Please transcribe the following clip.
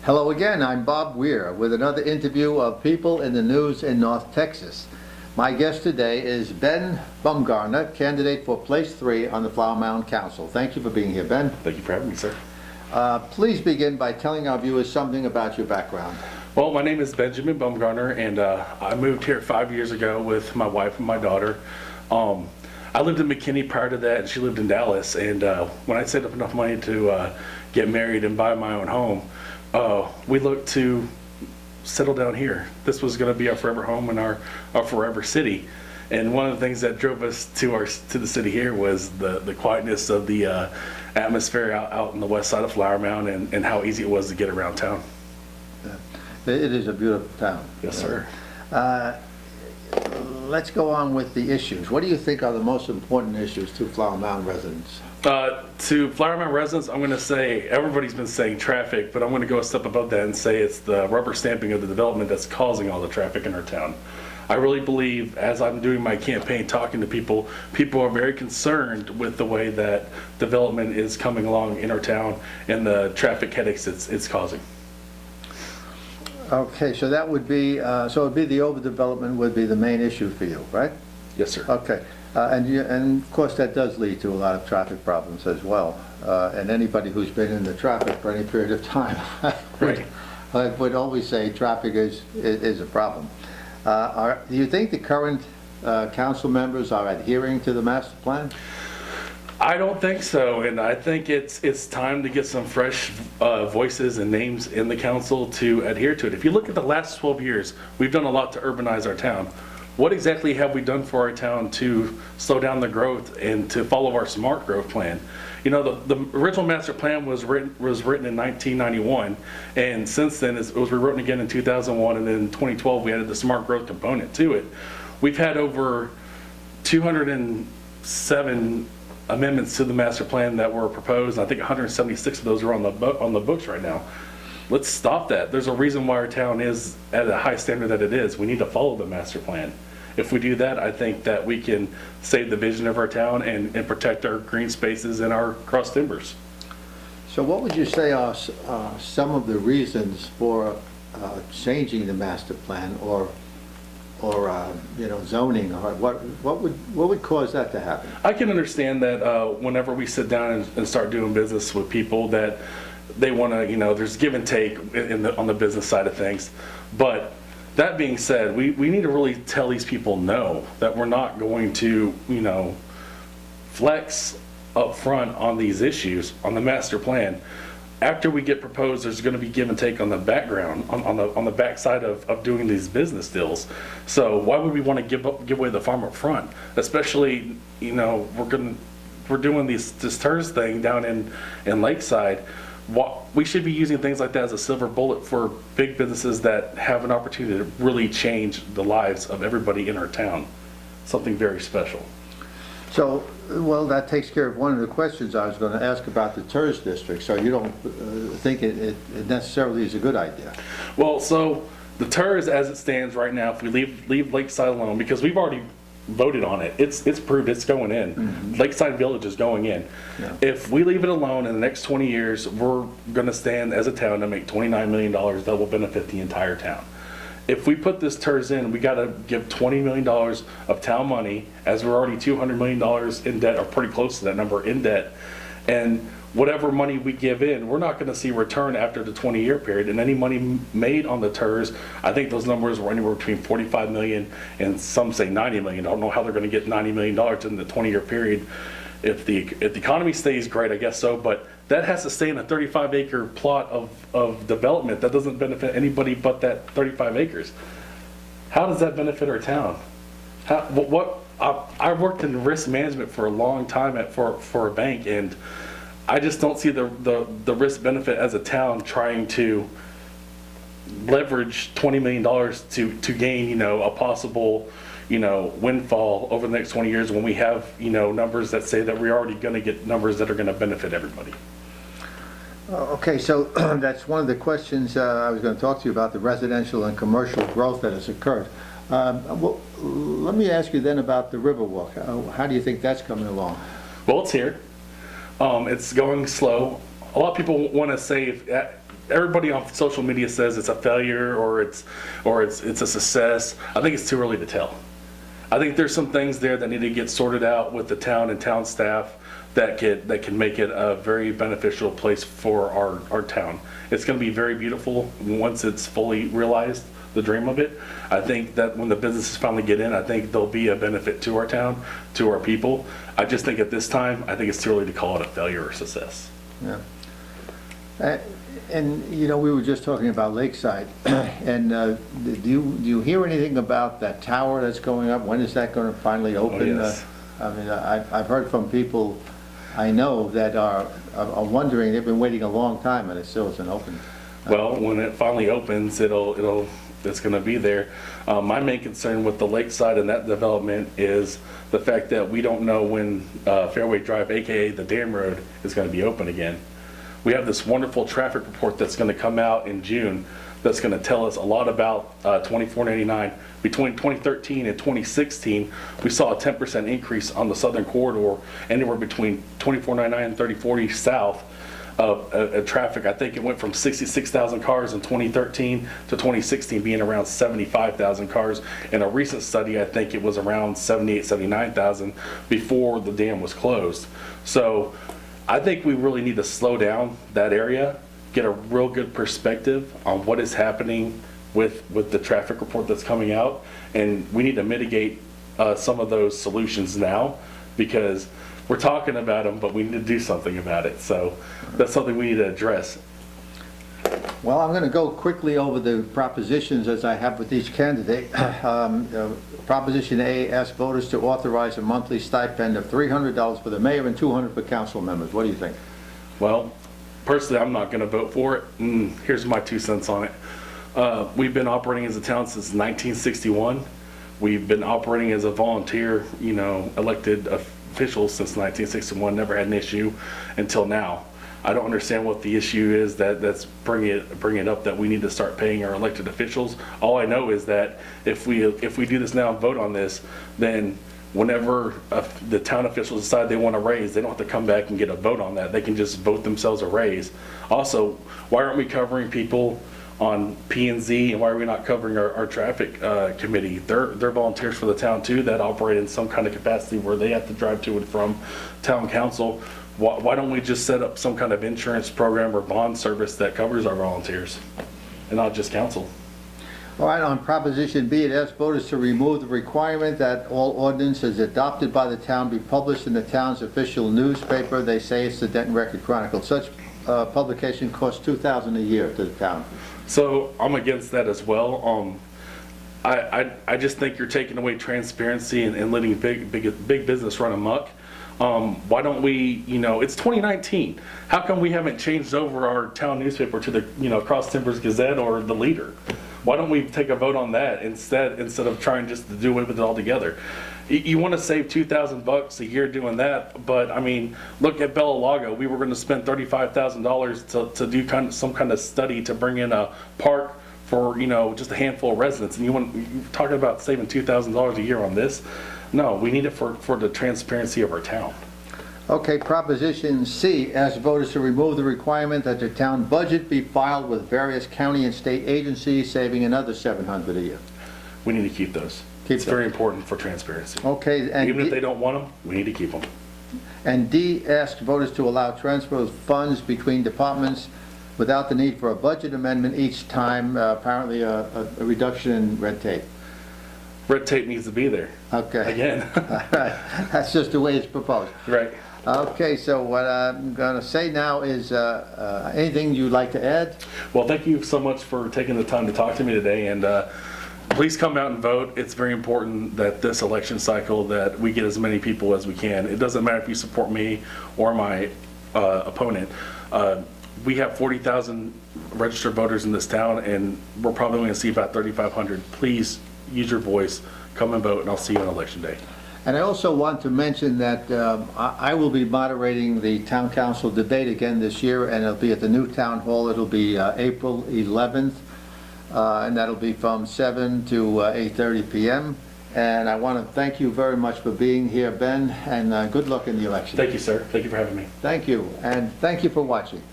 Hello again, I'm Bob Weir with another interview of people in the news in North Texas. My guest today is Ben Bumgarner, candidate for place 3 on the Flower Mound Council. Thank you for being here, Ben. Thank you for having me, sir. Please begin by telling our viewers something about your background. Well, my name is Benjamin Bumgarner, and I moved here 5 years ago with my wife and my daughter. I lived in McKinney prior to that, and she lived in Dallas. And when I saved up enough money to get married and buy my own home, we looked to settle down here. This was going to be our forever home and our forever city. And one of the things that drove us to the city here was the quietness of the atmosphere out on the west side of Flower Mound, and how easy it was to get around town. It is a beautiful town. Yes, sir. Let's go on with the issues. What do you think are the most important issues to Flower Mound residents? To Flower Mound residents, I'm going to say, everybody's been saying traffic, but I'm going to go a step above that and say it's the rubber stamping of the development that's causing all the traffic in our town. I really believe, as I'm doing my campaign, talking to people, people are very concerned with the way that development is coming along in our town and the traffic headaches it's causing. Okay, so that would be, so it'd be the overdevelopment would be the main issue for you, right? Yes, sir. Okay, and of course that does lead to a lot of traffic problems as well. And anybody who's been in the traffic for any period of time would always say traffic is a problem. Do you think the current council members are adhering to the master plan? I don't think so, and I think it's time to get some fresh voices and names in the council to adhere to it. If you look at the last 12 years, we've done a lot to urbanize our town. What exactly have we done for our town to slow down the growth and to follow our smart growth plan? You know, the original master plan was written in 1991, and since then it was rewritten again in 2001, and then in 2012 we added the smart growth component to it. We've had over 207 amendments to the master plan that were proposed. I think 176 of those are on the books right now. Let's stop that. There's a reason why our town is at a high standard that it is. We need to follow the master plan. If we do that, I think that we can save the vision of our town and protect our green spaces and our cross timbers. So what would you say are some of the reasons for changing the master plan or you know, zoning, or what would cause that to happen? I can understand that whenever we sit down and start doing business with people, that they want to, you know, there's give and take on the business side of things. But that being said, we need to really tell these people no, that we're not going to, you know, flex up front on these issues on the master plan. After we get proposed, there's going to be give and take on the background, on the backside of doing these business deals. So why would we want to give away the farm up front? Especially, you know, we're doing this TERS thing down in Lakeside. We should be using things like that as a silver bullet for big businesses that have an opportunity to really change the lives of everybody in our town. Something very special. So, well, that takes care of one of the questions I was going to ask about the TERS district. So you don't think it necessarily is a good idea? Well, so the TERS as it stands right now, if we leave Lakeside alone, because we've already voted on it, it's proved it's going in. Mm-hmm. Lakeside Village is going in. Yeah. If we leave it alone in the next 20 years, we're going to stand as a town to make $29 million that will benefit the entire town. If we put this TERS in, we got to give $20 million of town money, as we're already $200 million in debt, or pretty close to that number in debt. And whatever money we give in, we're not going to see return after the 20-year period. And any money made on the TERS, I think those numbers were anywhere between $45 million and some say $90 million. I don't know how they're going to get $90 million in the 20-year period. If the economy stays great, I guess so, but that has to stay in a 35-acre plot of development that doesn't benefit anybody but that 35 acres. How does that benefit our town? I worked in risk management for a long time for a bank, and I just don't see the risk benefit as a town trying to leverage $20 million to gain, you know, a possible, you know, windfall over the next 20 years when we have, you know, numbers that say that we're already going to get numbers that are going to benefit everybody. Okay, so that's one of the questions I was going to talk to you about, the residential and commercial growth that has occurred. Well, let me ask you then about the Riverwalk. How do you think that's coming along? Well, it's here. It's going slow. a lot of people want to say, everybody on social media says it's a failure or it's a success. I think it's too early to tell. I think there's some things there that need to get sorted out with the town and town staff that can make it a very beneficial place for our town. It's going to be very beautiful once it's fully realized, the dream of it. I think that when the businesses finally get in, I think there'll be a benefit to our town, to our people. I just think at this time, I think it's too early to call it a failure or success. Yeah. And, you know, we were just talking about Lakeside, and do you hear anything about that tower that's going up? When is that going to finally open? Oh, yes. I mean, I've heard from people I know that are wondering, they've been waiting a long time and it still isn't open. Well, when it finally opens, it's going to be there. My main concern with the Lakeside and that development is the fact that we don't know when Fairway Drive, aka the Dam Road, is going to be open again. We have this wonderful traffic report that's going to come out in June that's going to tell us a lot about 2499. Between 2013 and 2016, we saw a 10% increase on the southern corridor, anywhere between 2499 and 3040 south of traffic. I think it went from 66,000 cars in 2013 to 2016 being around 75,000 cars. In a recent study, I think it was around 78, 79,000 before the dam was closed. So I think we really need to slow down that area, get a real good perspective on what is happening with the traffic report that's coming out, and we need to mitigate some of those solutions now, because we're talking about them, but we need to do something about it. So that's something we need to address. Well, I'm going to go quickly over the propositions as I have with each candidate. Proposition A, ask voters to authorize a monthly stipend of $300 for the mayor and $200 for council members. What do you think? Well, personally, I'm not going to vote for it. Here's my 2 cents on it. We've been operating as a town since 1961. We've been operating as a volunteer, elected official since 1961. Never had an issue until now. I don't understand what the issue is that's bringing it up that we need to start paying our elected officials. All I know is that if we do this now and vote on this, then whenever the town officials decide they want a raise, they don't have to come back and get a vote on that. They can just vote themselves a raise. Also, why aren't we covering people on P&Z, and why are we not covering our traffic committee? They're volunteers for the town too that operate in some kind of capacity where they have to drive to and from town council. Why don't we just set up some kind of insurance program or bond service that covers our volunteers and not just council? All right, on Proposition B, it asks voters to remove the requirement that all ordinances adopted by the town be published in the town's official newspaper. They say it's the Denton Record Chronicle. Such publication costs $2,000 a year to the town. So I'm against that as well. I just think you're taking away transparency and letting big business run amok. Why don't we, it's 2019. How come we haven't changed over our town newspaper to the, Cross Timbers Gazette or the Leader? Why don't we take a vote on that instead of trying just to do away with it altogether? You want to save $2,000 a year doing that, but I mean, look at Bella Lago. We were going to spend $35,000 to do some kind of study to bring in a park for, just a handful of residents, and you're talking about saving $2,000 a year on this? No, we need it for the transparency of our town. Okay, Proposition C, asks voters to remove the requirement that the town budget be filed with various county and state agencies, saving another $700 a year. We need to keep those. It's very important for transparency. Okay, and even if they don't want them, we need to keep them. And D, asks voters to allow transfer of funds between departments without the need for a budget amendment each time, apparently a reduction in red tape. Red tape needs to be there. Okay. Again. Right. That's just the way it's proposed. Right. Okay, so what I'm going to say now is anything you'd like to add? Well, thank you so much for taking the time to talk to me today, and please come out and vote. It's very important that this election cycle that we get as many people as we can. It doesn't matter if you support me or my opponent. We have 40,000 registered voters in this town, and we're probably going to see about 3,500. Please use your voice, come and vote, and I'll see you on election day. And I also want to mention that I will be moderating the town council debate again this year, and it'll be at the new town hall. It'll be April 11th, and that'll be from 7 to 8:30 p.m. And I want to thank you very much for being here, Ben, and good luck in the election. Thank you, sir. Thank you for having me. Thank you, and thank you for watching.